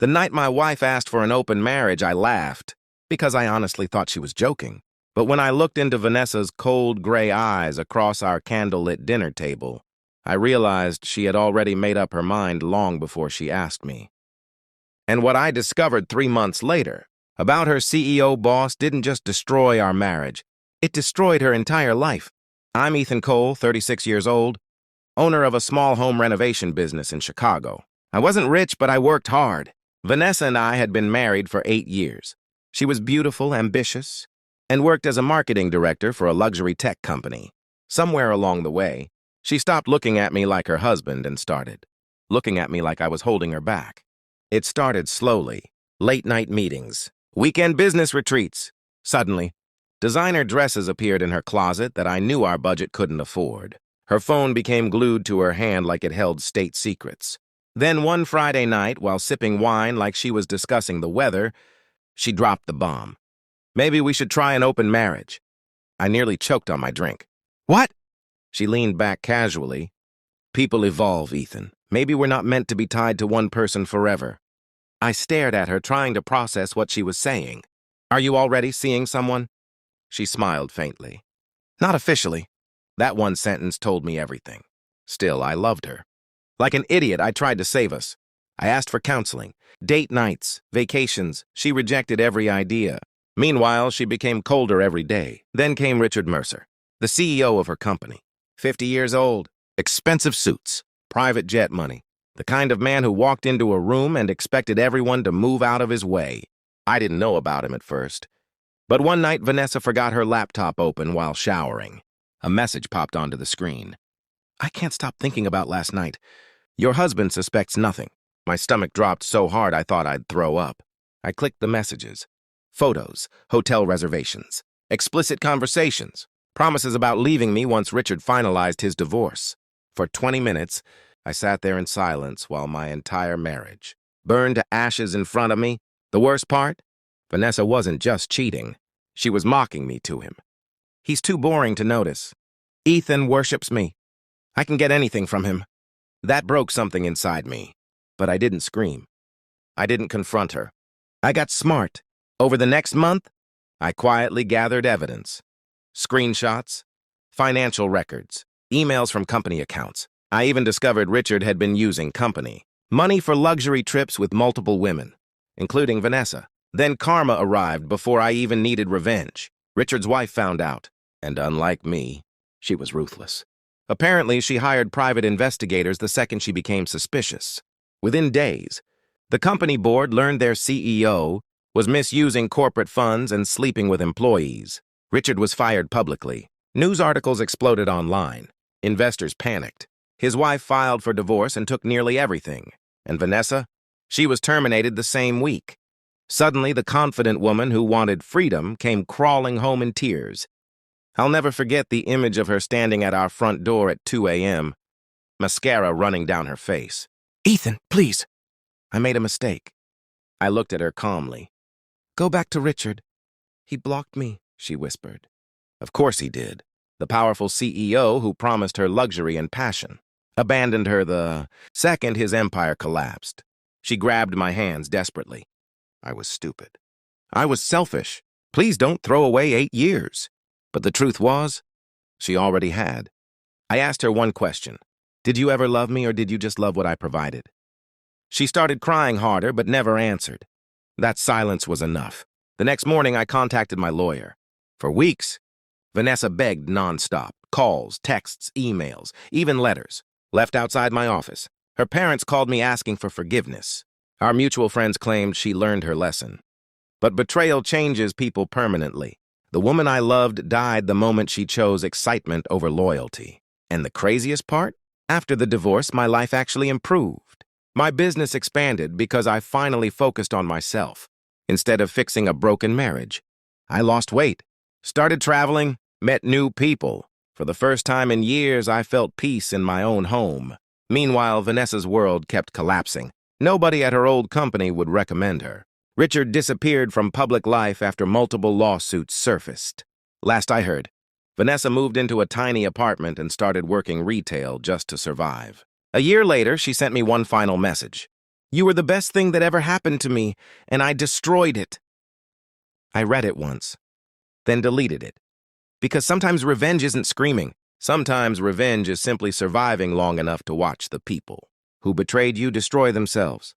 The night my wife asked for an open marriage, I laughed, because I honestly thought she was joking. But when I looked into Vanessa's cold gray eyes across our candlelit dinner table, I realized she had already made up her mind long before she asked me. And what I discovered 3 months later about her CEO boss didn't just destroy our marriage, it destroyed her entire life. I'm Ethan Cole, 36 years old, owner of a small home renovation business in Chicago. I wasn't rich, but I worked hard. Vanessa and I had been married for 8 years. She was beautiful, ambitious, and worked as a marketing director for a luxury tech company. Somewhere along the way, she stopped looking at me like her husband and started looking at me like I was holding her back. It started slowly. Late-night meetings, weekend business retreats. Suddenly, designer dresses appeared in her closet that I knew our budget couldn't afford. Her phone became glued to her hand like it held state secrets. Then one Friday night, while sipping wine like she was discussing the weather, she dropped the bomb. Maybe we should try an open marriage. I nearly choked on my drink. What? She leaned back casually. People evolve, Ethan. Maybe we're not meant to be tied to one person forever. I stared at her, trying to process what she was saying. Are you already seeing someone? She smiled faintly. Not officially. That one sentence told me everything. Still, I loved her. Like an idiot, I tried to save us. I asked for counseling, date nights, vacations. She rejected every idea. Meanwhile, she became colder every day. Then came Richard Mercer, the CEO of her company. 50 years old, expensive suits, private jet money. The kind of man who walked into a room and expected everyone to move out of his way. I didn't know about him at first. But one night, Vanessa forgot her laptop open while showering. A message popped onto the screen. I can't stop thinking about last night. Your husband suspects nothing. My stomach dropped so hard I thought I'd throw up. I clicked the messages. Photos, hotel reservations, explicit conversations, promises about leaving me once Richard finalized his divorce. For 20 minutes, I sat there in silence while my entire marriage burned to ashes in front of me. The worst part? Vanessa wasn't just cheating. She was mocking me to him. He's too boring to notice. Ethan worships me. I can get anything from him. That broke something inside me. But I didn't scream. I didn't confront her. I got smart. Over the next month, I quietly gathered evidence. Screenshots, financial records, emails from company accounts. I even discovered Richard had been using company money for luxury trips with multiple women, including Vanessa. Then karma arrived before I even needed revenge. Richard's wife found out, and unlike me, she was ruthless. Apparently, she hired private investigators the second she became suspicious. Within days, the company board learned their CEO was misusing corporate funds and sleeping with employees. Richard was fired publicly. News articles exploded online. Investors panicked. His wife filed for divorce and took nearly everything. And Vanessa? She was terminated the same week. Suddenly, the confident woman who wanted freedom came crawling home in tears. I'll never forget the image of her standing at our front door at 2 a.m., mascara running down her face. Ethan, please. I made a mistake. I looked at her calmly. Go back to Richard. He blocked me, she whispered. Of course he did. The powerful CEO who promised her luxury and passion abandoned her the second his empire collapsed. She grabbed my hands desperately. I was stupid. I was selfish. Please don't throw away 8 years. But the truth was, she already had. I asked her one question. Did you ever love me, or did you just love what I provided? She started crying harder, but never answered. That silence was enough. The next morning, I contacted my lawyer. For weeks, Vanessa begged nonstop. Calls, texts, emails, even letters, left outside my office. Her parents called me asking for forgiveness. Our mutual friends claimed she learned her lesson. But betrayal changes people permanently. The woman I loved died the moment she chose excitement over loyalty. And the craziest part? After the divorce, my life actually improved. My business expanded because I finally focused on myself, instead of fixing a broken marriage. I lost weight, started traveling, met new people. For the first time in years, I felt peace in my own home. Meanwhile, Vanessa's world kept collapsing. Nobody at her old company would recommend her. Richard disappeared from public life after multiple lawsuits surfaced. Last I heard, Vanessa moved into a tiny apartment and started working retail just to survive. A year later, she sent me one final message. You were the best thing that ever happened to me, and I destroyed it. I read it once, then deleted it. Because sometimes revenge isn't screaming. Sometimes revenge is simply surviving long enough to watch the people who betrayed you destroy themselves.